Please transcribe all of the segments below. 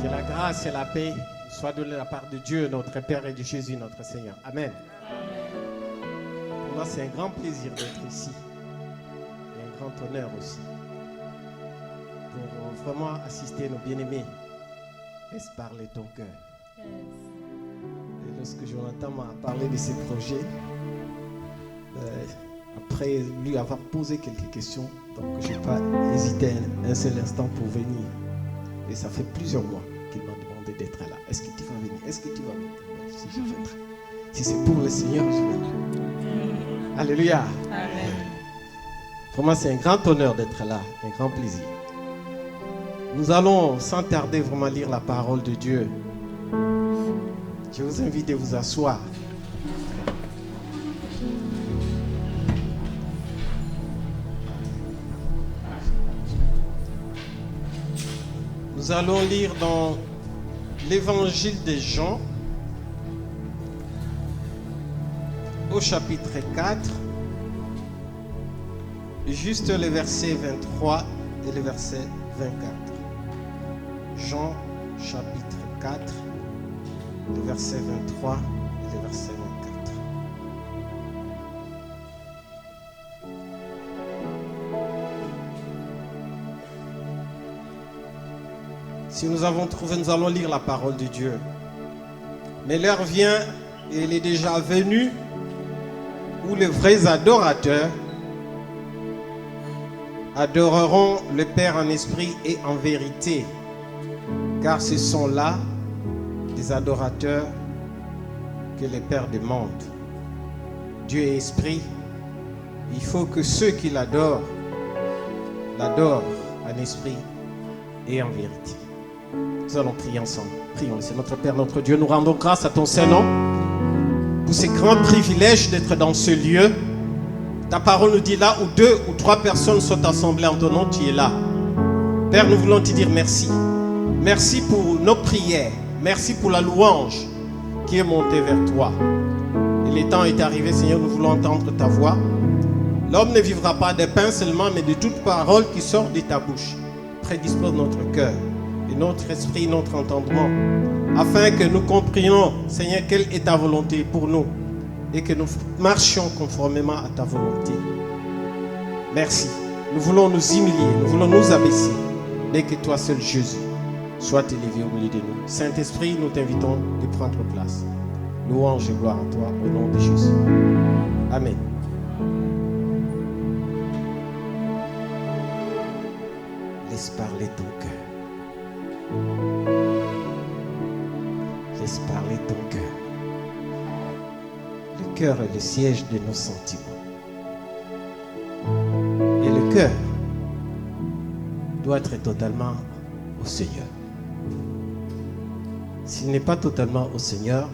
Que la grâce et la paix soient de la part de Dieu, notre Père, et de Jésus, notre Seigneur. Amen. Pour moi, c'est un grand plaisir d'être ici. Et un grand honneur aussi. Pour vraiment assister nos bien-aimés. Laisse parler ton cœur. Et lorsque Jonathan m'a parlé de ses projets, après lui avoir posé quelques questions, donc je n'ai pas hésité un seul instant pour venir. Et ça fait plusieurs mois qu'il m'a demandé d'être là. Est-ce que tu vas venir? Est-ce que tu vas venir? Si je viendrai. Si c'est pour le Seigneur, je viendrai. Alléluia. Amen. Pour moi, c'est un grand honneur d'être là, un grand plaisir. Nous allons sans tarder vraiment lire la parole de Dieu. Je vous invite à vous asseoir. Nous allons lire dans l'évangile de Jean, au chapitre 4, juste les versets 23 et le verset 24. Jean, chapitre 4, le verset 23 et le verset 24. Si nous avons trouvé, nous allons lire la parole de Dieu. Mais l'heure vient, et elle est déjà venue, où les vrais adorateurs adoreront le Père en esprit et en vérité. Car ce sont là des adorateurs que le Père demande. Dieu est esprit. Il faut que ceux qui l'adorent en esprit et en vérité. Nous allons prier ensemble. Prions. C'est notre Père, notre Dieu. Nous rendons grâce à ton Saint-Nom pour ces grands privilèges d'être dans ce lieu. Ta parole nous dit là où 2 ou 3 personnes sont assemblées en ton nom, tu es là. Père, nous voulons te dire merci. Merci pour nos prières. Merci pour la louange qui est montée vers toi. Et le temps est arrivé, Seigneur, nous voulons entendre ta voix. L'homme ne vivra pas de pain seulement, mais de toute parole qui sort de ta bouche. Prédispose notre cœur et notre esprit, notre entendement, afin que nous comprenions, Seigneur, quelle est ta volonté pour nous et que nous marchions conformément à ta volonté. Merci. Nous voulons nous humilier, nous voulons nous abaisser, dès que toi seul, Jésus, sois élevé au milieu de nous. Saint-Esprit, nous t'invitons de prendre place. Louange et gloire à toi, au nom de Jésus. Amen. Laisse parler ton cœur. Laisse parler ton cœur. Le cœur est le siège de nos sentiments. Et le cœur doit être totalement au Seigneur. S'il n'est pas totalement au Seigneur,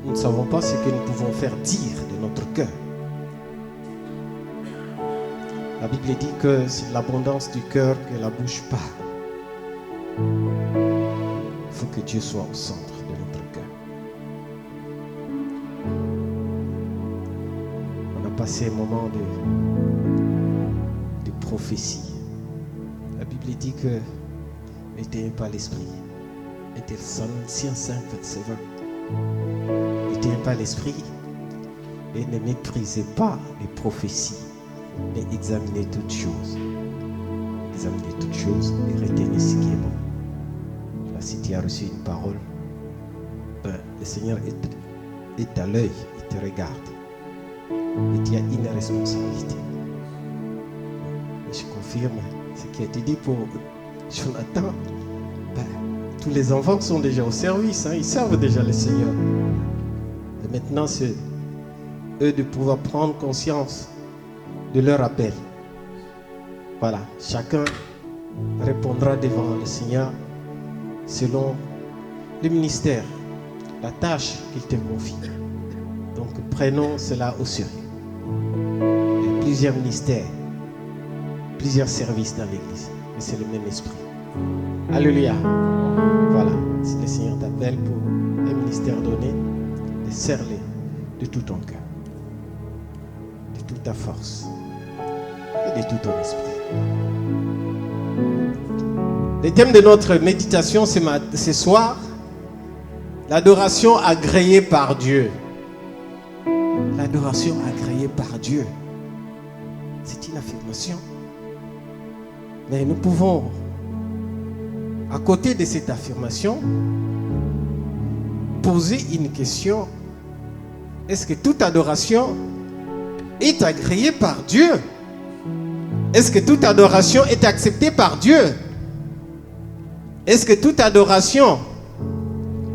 nous ne savons pas ce que nous pouvons faire dire de notre cœur. La Bible dit que c'est l'abondance du cœur que la bouche parle. Il faut que Dieu soit au centre de notre cœur. On a passé un moment de prophétie. La Bible dit que n'éteignez pas l'esprit. Thessaloniciens 5, verset 20. N'éteignez pas l'esprit et ne méprisez pas les prophéties, mais examinez toutes choses. Examinez toutes choses et retenez ce qui est bon. Là, si tu as reçu une parole, le Seigneur est à l'œil, il te regarde. Et tu as une responsabilité. Et je confirme ce qui a été dit pour Jonathan. Tous les enfants sont déjà au service, ils servent déjà le Seigneur. Et maintenant, c'est eux de pouvoir prendre conscience de leur appel. Voilà, chacun répondra devant le Seigneur selon le ministère, la tâche qu'il te confie. Donc prenons cela au sérieux. Il y a plusieurs ministères, plusieurs services dans l'Église, mais c'est le même esprit. Alléluia. Voilà, si le Seigneur t'appelle pour un ministère donné, serre-les de tout ton cœur, de toute ta force et de tout ton esprit. Le thème de notre méditation ce soir, l'adoration agréée par Dieu. L'adoration agréée par Dieu. C'est une affirmation. Mais nous pouvons, à côté de cette affirmation, poser une question. Est-ce que toute adoration est agréée par Dieu? Est-ce que toute adoration est acceptée par Dieu? Est-ce que toute adoration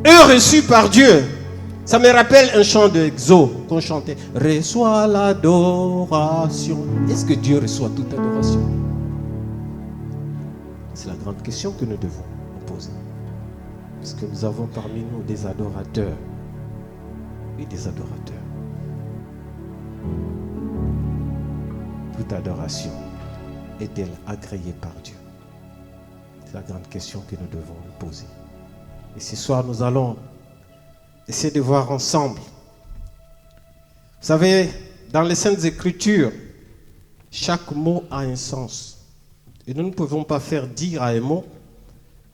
est reçue par Dieu? Ça me rappelle un chant de Exo qu'on chantait. Reçois l'adoration. Est-ce que Dieu reçoit toute adoration? C'est la grande question que nous devons nous poser. Parce que nous avons parmi nous des adorateurs. Oui, des adorateurs. Toute adoration est-elle agréée par Dieu? C'est la grande question que nous devons nous poser. Et ce soir, nous allons essayer de voir ensemble. Vous savez, dans les Saintes Écritures, chaque mot a un sens. Et nous ne pouvons pas faire dire à un mot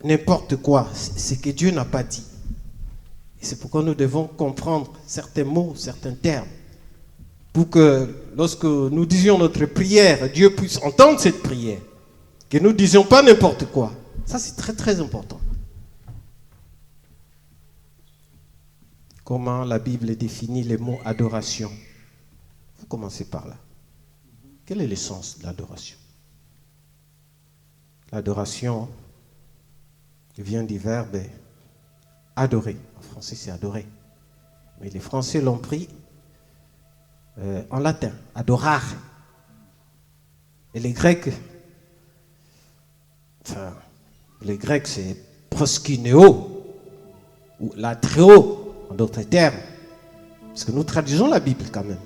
n'importe quoi, ce que Dieu n'a pas dit. Et c'est pourquoi nous devons comprendre certains mots, certains termes, pour que lorsque nous disions notre prière, Dieu puisse entendre cette prière. Que nous ne disions pas n'importe quoi. Ça, c'est très très important. Comment la Bible définit les mots adoration? Vous commencez par là. Quel est le sens de l'adoration? L'adoration vient du verbe adorer. En français, c'est adorer. Mais les Français l'ont pris en latin, adorare. Et les Grecs, c'est proskuneo ou latreo, en d'autres termes. Parce que nous traduisons la Bible quand même.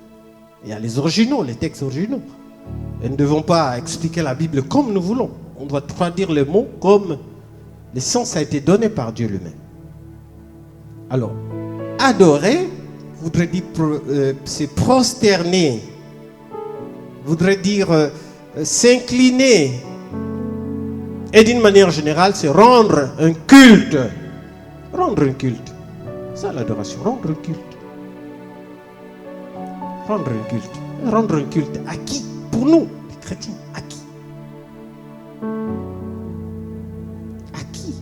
Il y a les originaux, les textes originaux. Et nous ne devons pas expliquer la Bible comme nous voulons. On doit traduire les mots comme le sens a été donné par Dieu lui-même. Alors, adorer voudrait dire se prosterner, voudrait dire s'incliner. Et d'une manière générale, c'est rendre un culte. Rendre un culte. C'est l'adoration, rendre un culte. Rendre un culte. Rendre un culte à qui? Pour nous, les chrétiens, à qui? À qui?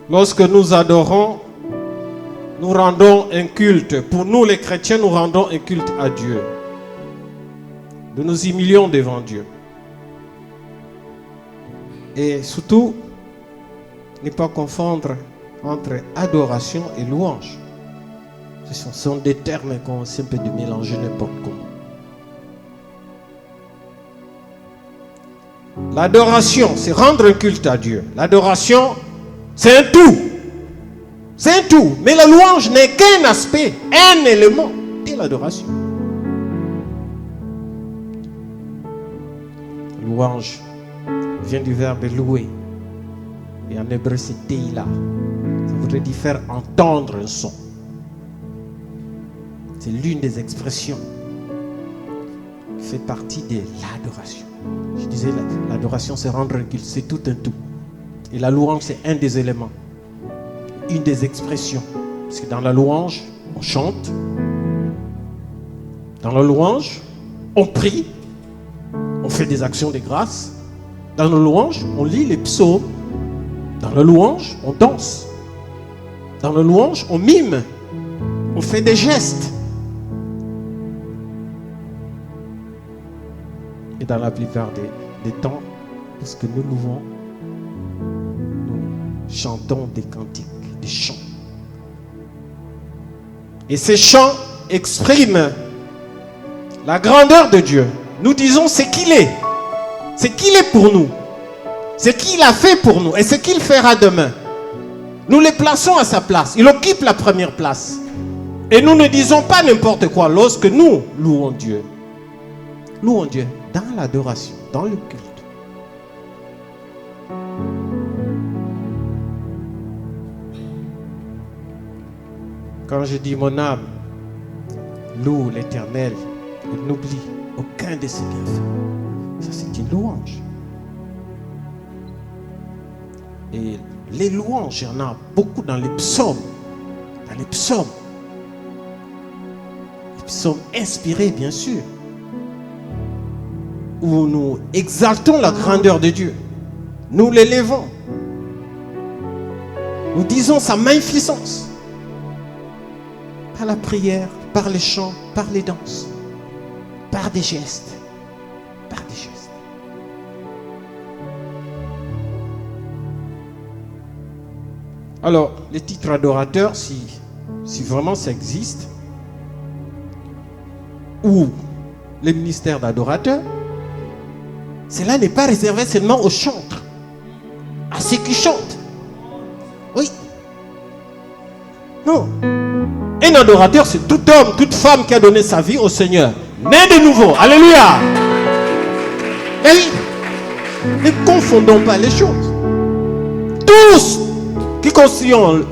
Lorsque nous adorons, nous rendons un culte. Pour nous, les chrétiens, nous rendons un culte à Dieu. Nous nous humilions devant Dieu. Et surtout, ne pas confondre entre adoration et louange. Ce sont des termes qu'on essaie un peu de mélanger n'importe comment. L'adoration, c'est rendre un culte à Dieu. L'adoration, c'est un tout. C'est un tout. Mais la louange n'est qu'un aspect, un élément de l'adoration. Louange vient du verbe louer. Et en hébreu, c'est teila. Ça voudrait dire faire entendre un son. C'est l'une des expressions qui fait partie de l'adoration. Je disais, l'adoration, c'est rendre un culte, c'est tout un tout. Et la louange, c'est un des éléments, une des expressions. Parce que dans la louange, on chante. Dans la louange, on prie. On fait des actions de grâce. Dans la louange, on lit les psaumes. Dans la louange, on danse. Dans la louange, on mime. On fait des gestes. Et dans la plupart des temps, parce que nous louons, nous chantons des cantiques, des chants. Et ces chants expriment la grandeur de Dieu. Nous disons ce qu'il est. Ce qu'il est pour nous. Ce qu'il a fait pour nous et ce qu'il fera demain. Nous les plaçons à sa place. Il occupe la première place. Et nous ne disons pas n'importe quoi lorsque nous louons Dieu. Louons Dieu dans l'adoration, dans le culte. Quand je dis mon âme, loue l'Éternel, il n'oublie aucun de ses bienfaits. Ça, c'est une louange. Et les louanges, il y en a beaucoup dans les psaumes. Dans les psaumes. Les psaumes inspirés, bien sûr. Où nous exaltons la grandeur de Dieu. Nous l'élevons. Nous disons sa magnificence. Par la prière, par les chants, par les danses, par des gestes. Par des gestes. Alors, les titres adorateurs, si vraiment ça existe, ou les ministères d'adorateurs, cela n'est pas réservé seulement aux chantres, à ceux qui chantent. Oui. Non. Un adorateur, c'est tout homme, toute femme qui a donné sa vie au Seigneur. Né de nouveau. Alléluia. Et ne confondons pas les choses. Tous qui constituons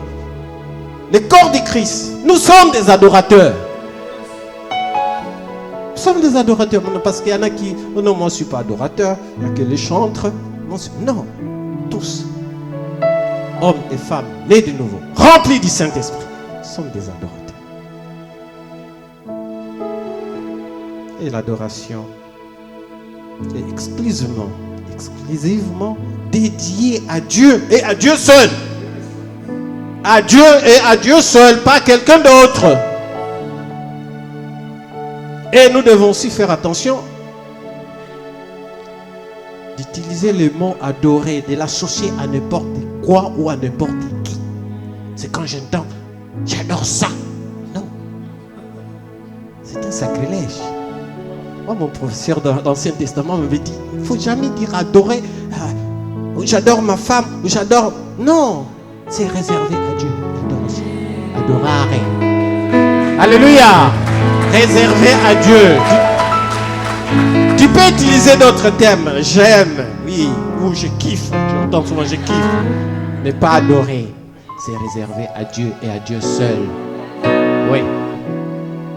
le corps de Christ, nous sommes des adorateurs. Nous sommes des adorateurs. Parce qu'il y en a qui, oh non, moi je ne suis pas adorateur. Il y a que les chantres. Non, tous. Hommes et femmes, nés de nouveau, remplis du Saint-Esprit, sont des adorateurs. Et l'adoration est exclusivement dédiée à Dieu et à Dieu seul. À Dieu et à Dieu seul, pas quelqu'un d'autre. Et nous devons aussi faire attention d'utiliser le mot adorer, de l'associer à n'importe quoi ou à n'importe qui. C'est quand j'entends, j'adore ça. Non. C'est un sacrilège. Moi, mon professeur dans l'Ancien Testament m'avait dit, il ne faut jamais dire adorer. J'adore ma femme, j'adore. Non, c'est réservé à Dieu. L'adoration. Adorare. Alléluia. Réservé à Dieu. Tu peux utiliser d'autres termes. J'aime, oui, ou je kiffe. J'entends souvent je kiffe. Mais pas adorer. C'est réservé à Dieu et à Dieu seul. Oui.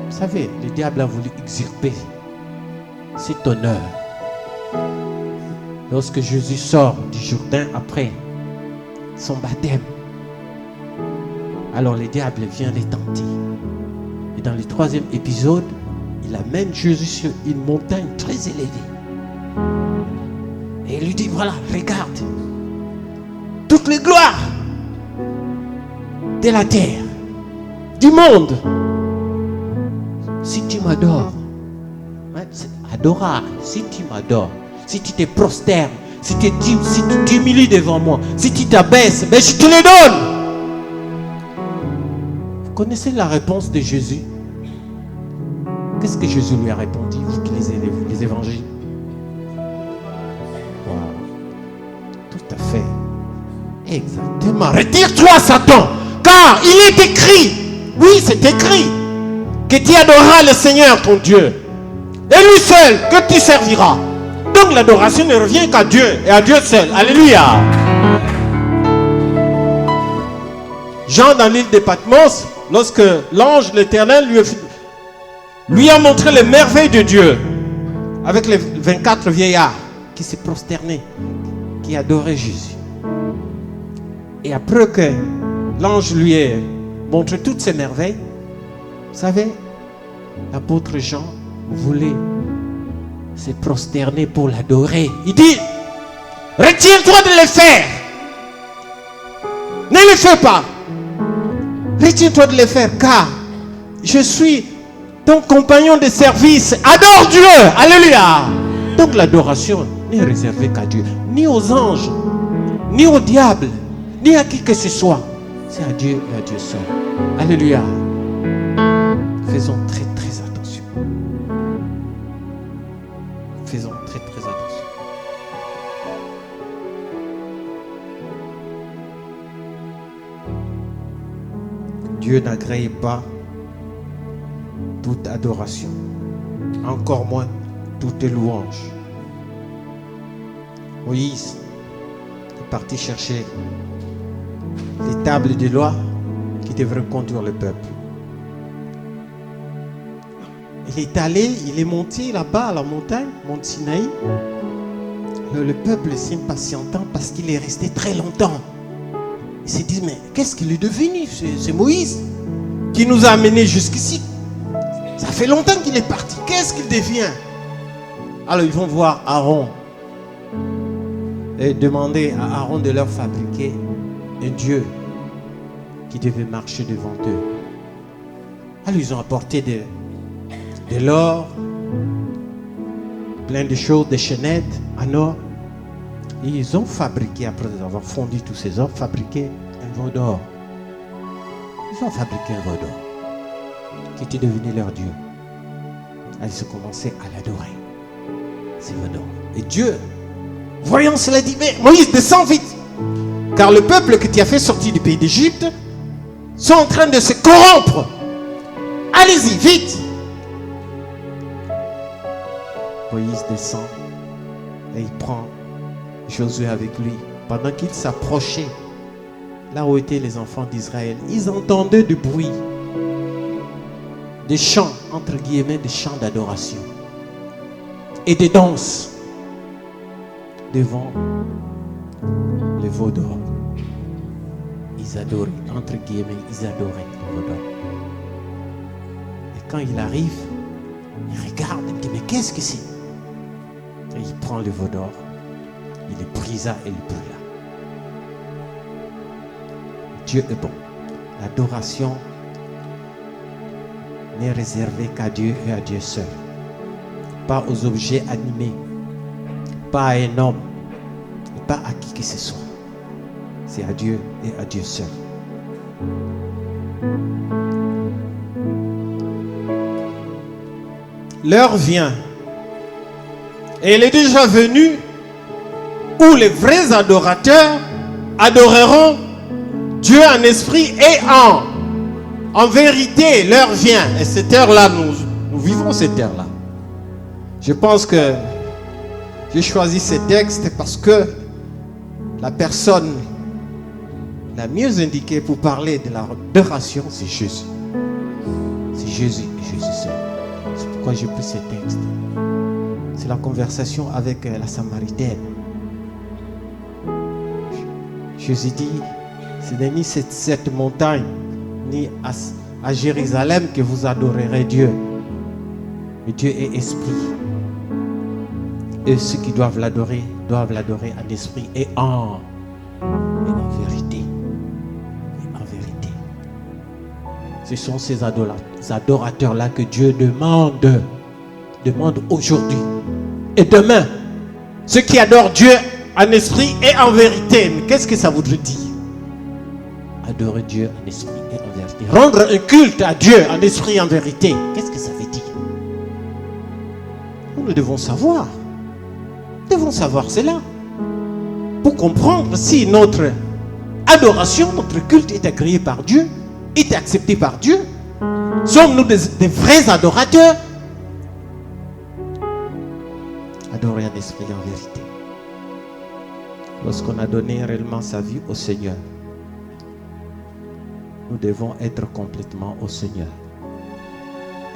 Vous savez, le diable a voulu usurper cet honneur. Lorsque Jésus sort du Jourdain après son baptême, alors le diable vient les tenter. Et dans le 3e épisode, il amène Jésus sur une montagne très élevée. Et il lui dit, voilà, regarde, toutes les gloires de la terre, du monde. Si tu m'adores, adorar, si tu m'adores, si tu te prosternes, si tu t'humilies devant moi, si tu t'abaisses, ben je te le donne. Vous connaissez la réponse de Jésus? Qu'est-ce que Jésus lui a répondu? Vous qui lisez les évangiles. Wow. Tout à fait. Exactement. Retire-toi, Satan. Car il est écrit. Oui, c'est écrit. Que tu adoreras le Seigneur ton Dieu. Et lui seul que tu serviras. Donc l'adoration ne revient qu'à Dieu et à Dieu seul. Alléluia. Jean dans l'île de Patmos, lorsque l'ange l'Éternel lui a montré les merveilles de Dieu, avec les 24 vieillards qui se prosternaient, qui adoraient Jésus. Et après que l'ange lui ait montré toutes ces merveilles, vous savez, l'apôtre Jean voulait se prosterner pour l'adorer. Il dit, retire-toi de les faire. Ne les fais pas. Retire-toi de les faire, car je suis ton compagnon de service. Adore Dieu. Alléluia. Donc l'adoration n'est réservée qu'à Dieu, ni aux anges, ni au diable, ni à qui que ce soit. C'est à Dieu et à Dieu seul. Alléluia. Faisons très très attention. Faisons très très attention. Dieu n'agrée pas toute adoration, encore moins toute louange. Moïse est parti chercher les tables de loi qui devraient conduire le peuple. il est monté là-bas à la montagne, Mont Sinaï. Le peuple s'impatientant parce qu'il est resté très longtemps. Il s'est dit, mais qu'est-ce qu'il est devenu? C'est Moïse qui nous a amenés jusqu'ici. Ça fait longtemps qu'il est parti. Qu'est-ce qu'il devient? Alors ils vont voir Aaron et demander à Aaron de leur fabriquer un Dieu qui devait marcher devant eux. Alors ils ont apporté de l'or, plein de choses, des chaînettes en or. Et ils ont fabriqué, après avoir fondu tous ces or, fabriqué un veau d'or. Ils ont fabriqué un veau d'or qui était devenu leur Dieu. Alors ils ont commencé à l'adorer, ces veaux d'or. Et Dieu, voyant cela, dit, mais Moïse, descends vite, car le peuple que tu as fait sortir du pays d'Égypte sont en train de se corrompre. Allez-y, vite. Moïse descend et il prend Josué avec lui. Pendant qu'il s'approchait, là où étaient les enfants d'Israël, ils entendaient du bruit, des chants, entre guillemets, des chants d'adoration et des danses devant le veau d'or. Ils adoraient, entre guillemets, ils adoraient le veau d'or. Et quand il arrive, il regarde, il dit, mais qu'est-ce que c'est? Et il prend le veau d'or, il le brisa et le brûla. Dieu est bon. L'adoration n'est réservée qu'à Dieu et à Dieu seul. Pas aux objets animés, pas à un homme, et pas à qui que ce soit. C'est à Dieu et à Dieu seul. L'heure vient, et elle est déjà venue, où les vrais adorateurs adoreront Dieu en esprit et en vérité. L'heure vient, et cette heure-là, nous vivons cette heure-là. Je pense que j'ai choisi ce texte parce que la personne la mieux indiquée pour parler de l'adoration, c'est Jésus. C'est Jésus et Jésus seul. C'est pourquoi j'ai pris ce texte. C'est la conversation avec la Samaritaine. Jésus dit, ce n'est ni cette montagne, ni à Jérusalem que vous adorerez Dieu. Mais Dieu est esprit. Et ceux qui doivent l'adorer en esprit et en vérité. Et en vérité. Ce sont ces adorateurs-là que Dieu demande aujourd'hui et demain. Ceux qui adorent Dieu en esprit et en vérité. Mais qu'est-ce que ça voudrait dire? Adorer Dieu en esprit et en vérité. Rendre un culte à Dieu en esprit et en vérité. Qu'est-ce que ça veut dire? Nous devons savoir. Nous devons savoir cela. Pour comprendre si notre adoration, notre culte est agréé par Dieu, est accepté par Dieu. Sommes-nous des vrais adorateurs? Adorer en esprit et en vérité. Lorsqu'on a donné réellement sa vie au Seigneur, nous devons être complètement au Seigneur.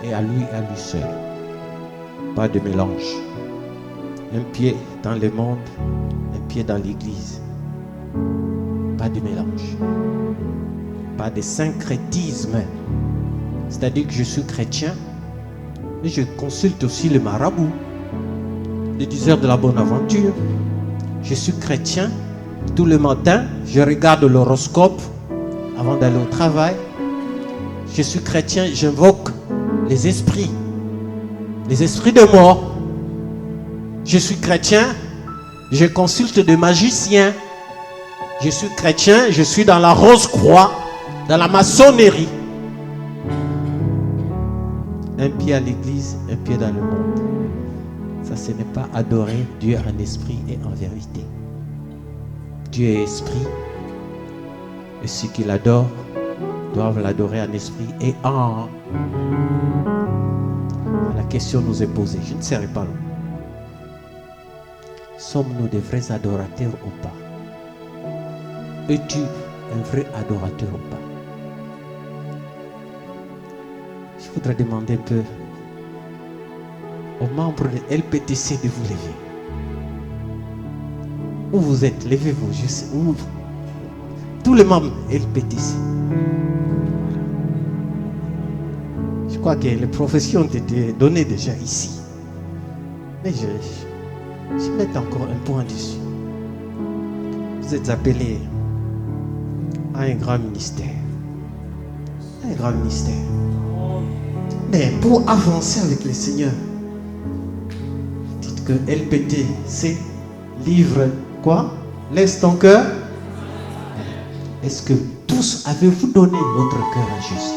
Et à lui seul. Pas de mélange. Un pied dans le monde, un pied dans l'église. Pas de mélange. Pas de syncrétisme. C'est-à-dire que je suis chrétien, mais je consulte aussi le marabout, le diseur de la bonne aventure. Je suis chrétien, tout le matin, je regarde l'horoscope avant d'aller au travail. Je suis chrétien, j'invoque les esprits de mort. Je suis chrétien, je consulte des magiciens. Je suis chrétien, je suis dans la Rose-Croix, dans la maçonnerie. Un pied à l'église, un pied dans le monde. Ça, ce n'est pas adorer Dieu en esprit et en vérité. Dieu est esprit. Et ceux qui l'adorent doivent l'adorer en esprit et en... La question nous est posée. Je ne serai pas là. Sommes-nous des vrais adorateurs ou pas? Es-tu un vrai adorateur ou pas? Je voudrais demander un peu aux membres de LPTC de vous lever. Où vous êtes, levez-vous. Je sais où. Tous les membres LPTC. Je crois que les professions ont été données déjà ici. Mais je mets encore un point dessus. Vous êtes appelés à un grand ministère. Un grand ministère. Mais pour avancer avec le Seigneur, dites que LPTC livre quoi? Laisse ton cœur. Est-ce que tous avez-vous donné votre cœur à Jésus?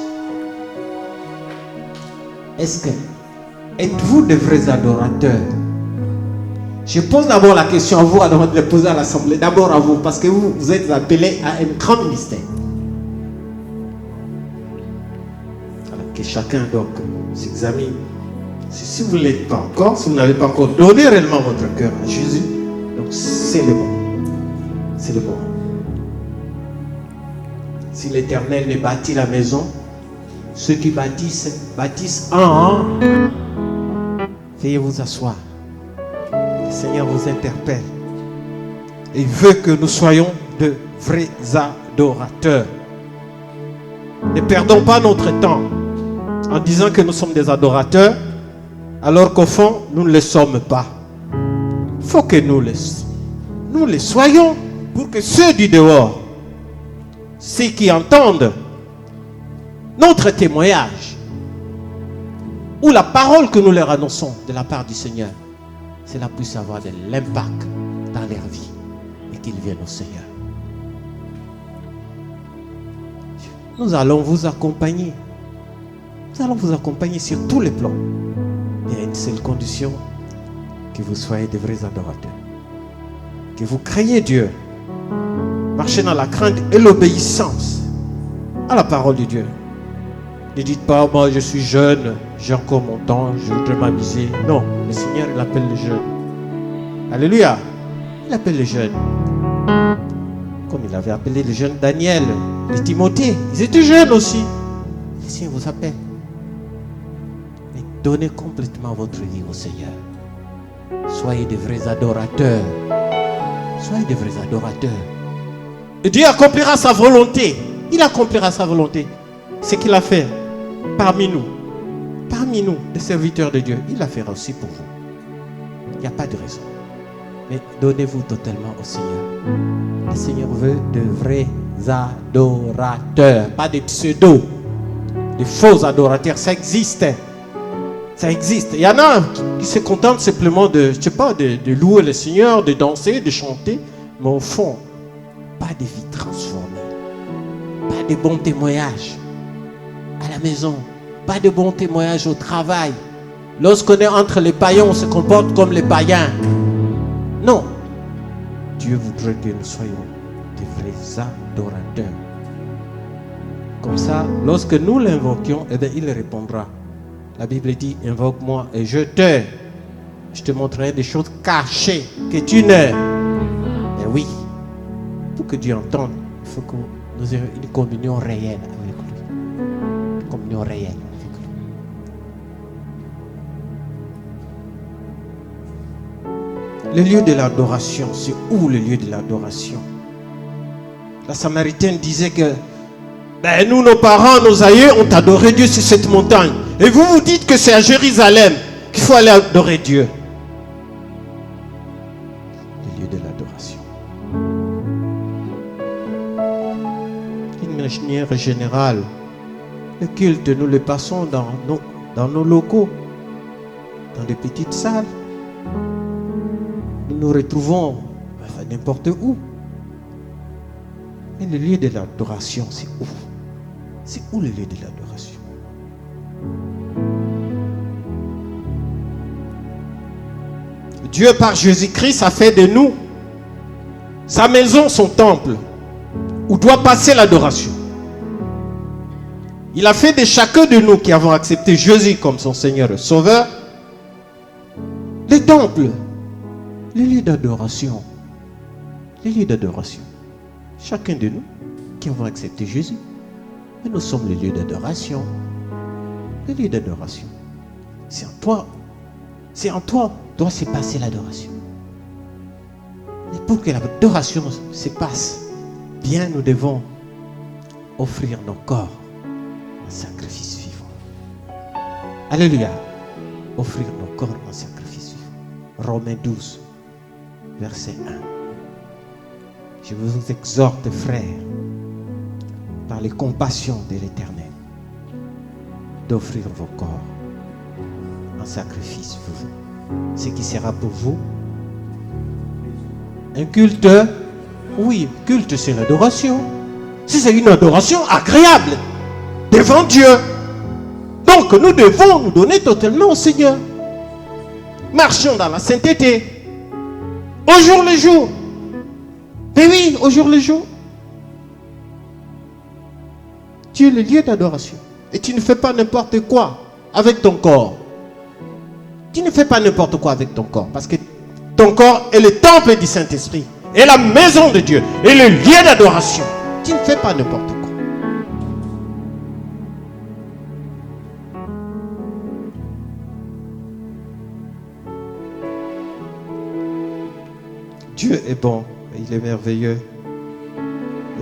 Est-ce que êtes-vous de vrais adorateurs? Je pose d'abord la question à vous avant de la poser à l'Assemblée. D'abord à vous, parce que vous êtes appelés à un grand ministère. Alors que chacun donc s'examine. Si vous ne l'êtes pas encore, si vous n'avez pas encore donné réellement votre cœur à Jésus, donc c'est le bon. C'est le bon. Si l'Éternel ne bâtit la maison, ceux qui bâtissent en. Veuillez vous asseoir. Le Seigneur vous interpelle. Il veut que nous soyons de vrais adorateurs. Ne perdons pas notre temps en disant que nous sommes des adorateurs, alors qu'au fond, nous ne le sommes pas. Il faut que nous le soyons pour que ceux du dehors, ceux qui entendent notre témoignage ou la parole que nous leur annonçons de la part du Seigneur, cela puisse avoir de l'impact dans leur vie et qu'ils viennent au Seigneur. Nous allons vous accompagner. Nous allons vous accompagner sur tous les plans. Il y a une seule condition, que vous soyez de vrais adorateurs. Que vous craignez Dieu. Marchez dans la crainte et l'obéissance à la parole de Dieu. Ne dites pas, moi je suis jeune, j'ai encore mon temps, je voudrais m'amuser. Non, le Seigneur il appelle les jeunes. Alléluia. Il appelle les jeunes. Comme il avait appelé les jeunes Daniel et Timothée. Ils étaient jeunes aussi. Le Seigneur vous appelle. Mais donnez complètement votre vie au Seigneur. Soyez de vrais adorateurs. Soyez de vrais adorateurs. Et Dieu accomplira sa volonté. Il accomplira sa volonté. Ce qu'il a fait parmi nous, les serviteurs de Dieu, il la fera aussi pour vous. Il n'y a pas de raison. Mais donnez-vous totalement au Seigneur. Le Seigneur veut de vrais adorateurs, pas des pseudos, des faux adorateurs. Ça existe. Ça existe. Il y en a qui se contentent simplement de, je sais pas, de louer le Seigneur, de danser, de chanter, mais au fond, pas de vie transformée, pas de bons témoignages à la maison, pas de bons témoignages au travail. Lorsqu'on est entre les païens, on se comporte comme les païens. Non. Dieu voudrait que nous soyons des vrais adorateurs. Comme ça, lorsque nous l'invoquions, eh bien, il répondra. La Bible dit, invoque-moi et je te montrerai des choses cachées que tu n'es. Mais oui, pour que Dieu entende, il faut que nous ayons une communion réelle avec lui. Une communion réelle avec lui. Le lieu de l'adoration, c'est où le lieu de l'adoration? La Samaritaine disait que nous, nos parents, nos aïeux ont adoré Dieu sur cette montagne. Et vous vous dites que c'est à Jérusalem qu'il faut aller adorer Dieu. Le lieu de l'adoration. D'une manière générale, le culte, nous le passons dans nos locaux, dans des petites salles. Nous nous retrouvons n'importe où. Mais le lieu de l'adoration, c'est où? C'est où le lieu de l'adoration? Dieu, par Jésus-Christ, a fait de nous sa maison, son temple, où doit passer l'adoration. Il a fait de chacun de nous qui avons accepté Jésus comme son Seigneur et Sauveur, le temple, le lieu d'adoration. Le lieu d'adoration. Chacun de nous qui avons accepté Jésus, mais nous sommes le lieu d'adoration. Le lieu d'adoration. C'est en toi C'est en toi doit se passer l'adoration. Et pour que l'adoration se passe bien, nous devons offrir nos corps en sacrifice vivant. Alléluia. Offrir nos corps en sacrifice vivant. Romains 12, verset 1. Je vous exhorte, frères, par les compassions de l'Éternel, d'offrir vos corps en sacrifice vivant. Ce qui sera pour vous un culte. Oui, culte, c'est l'adoration. Si c'est une adoration agréable devant Dieu, donc nous devons nous donner totalement au Seigneur. Marchons dans la sainteté au jour le jour. Mais oui, au jour le jour. Tu es le lieu d'adoration. Et tu ne fais pas n'importe quoi avec ton corps. Tu ne fais pas n'importe quoi avec ton corps. Parce que ton corps est le temple du Saint-Esprit. Et la maison de Dieu. Et le lieu d'adoration. Tu ne fais pas n'importe quoi. Dieu est bon. Il est merveilleux.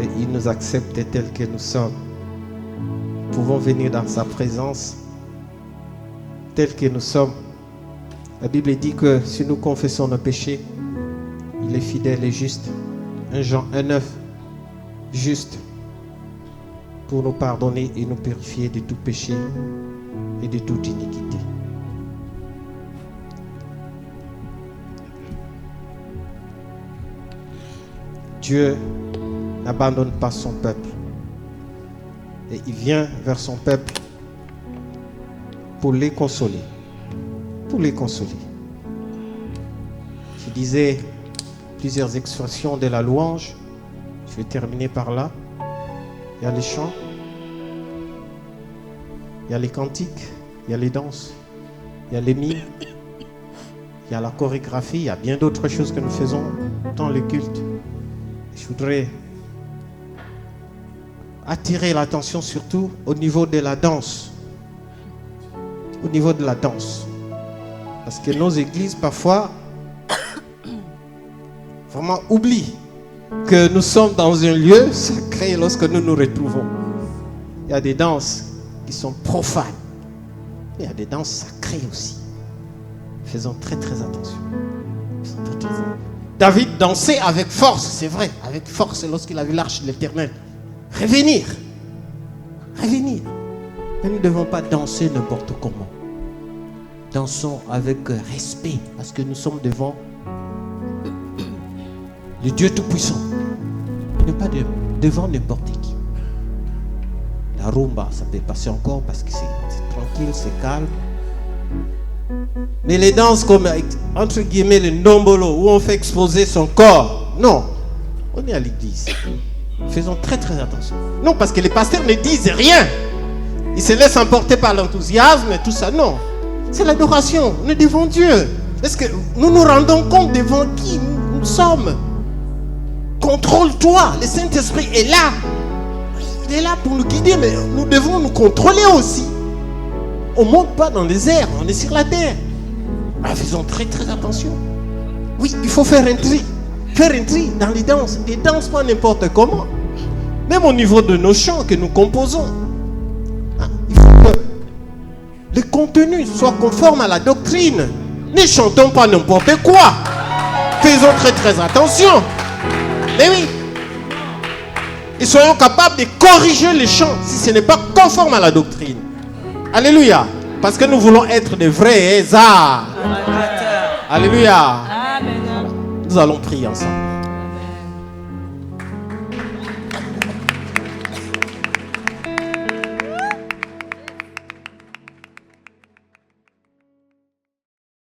Et il nous accepte tels que nous sommes. Nous pouvons venir dans sa présence tels que nous sommes. La Bible dit que si nous confessons nos péchés, il est fidèle et juste. 1 Jean 1,9, juste pour nous pardonner et nous purifier de tout péché et de toute iniquité. Dieu n'abandonne pas son peuple. Et il vient vers son peuple pour les consoler. Pour les consoler. Je disais plusieurs expressions de la louange. Je vais terminer par là. Il y a les chants, il y a les cantiques, il y a les danses, il y a les mimes, il y a la chorégraphie, il y a bien d'autres choses que nous faisons dans le culte. Je voudrais attirer l'attention surtout au niveau de la danse. Au niveau de la danse. Parce que nos églises parfois vraiment oublient que nous sommes dans un lieu sacré lorsque nous nous retrouvons. Il y a des danses qui sont profanes. Il y a des danses sacrées aussi. Faisons très très attention. David dansait avec force, c'est vrai, avec force lorsqu'il a vu l'arche de l'Éternel. Revenir. Mais nous ne devons pas danser n'importe comment. Dansons avec respect, parce que nous sommes devant le Dieu Tout-Puissant. Et pas devant n'importe qui. La rumba, ça peut passer encore parce que c'est tranquille, c'est calme. Mais les danses comme, entre guillemets, le ndombolo, où on fait exposer son corps, non, on est à l'église. Faisons très très attention. Non, parce que les pasteurs ne disent rien. Ils se laissent emporter par l'enthousiasme et tout ça. Non, c'est l'adoration. On est devant Dieu. Est-ce que nous nous rendons compte devant qui nous sommes? Contrôle-toi. Le Saint-Esprit est là. Il est là pour nous guider, mais nous devons nous contrôler aussi. On ne monte pas dans les airs, on est sur la terre. Alors, faisons très très attention. Oui, il faut faire un tri. Faire un tri dans les danses. Des danses pas n'importe comment. Même au niveau de nos chants que nous composons. Il faut que le contenu soit conforme à la doctrine. Ne chantons pas n'importe quoi. Faisons très très attention. Mais oui. Et soyons capables de corriger les chants si ce n'est pas conforme à la doctrine. Alléluia. Parce que nous voulons être des vrais arts. Alléluia. Amen. Nous allons prier ensemble.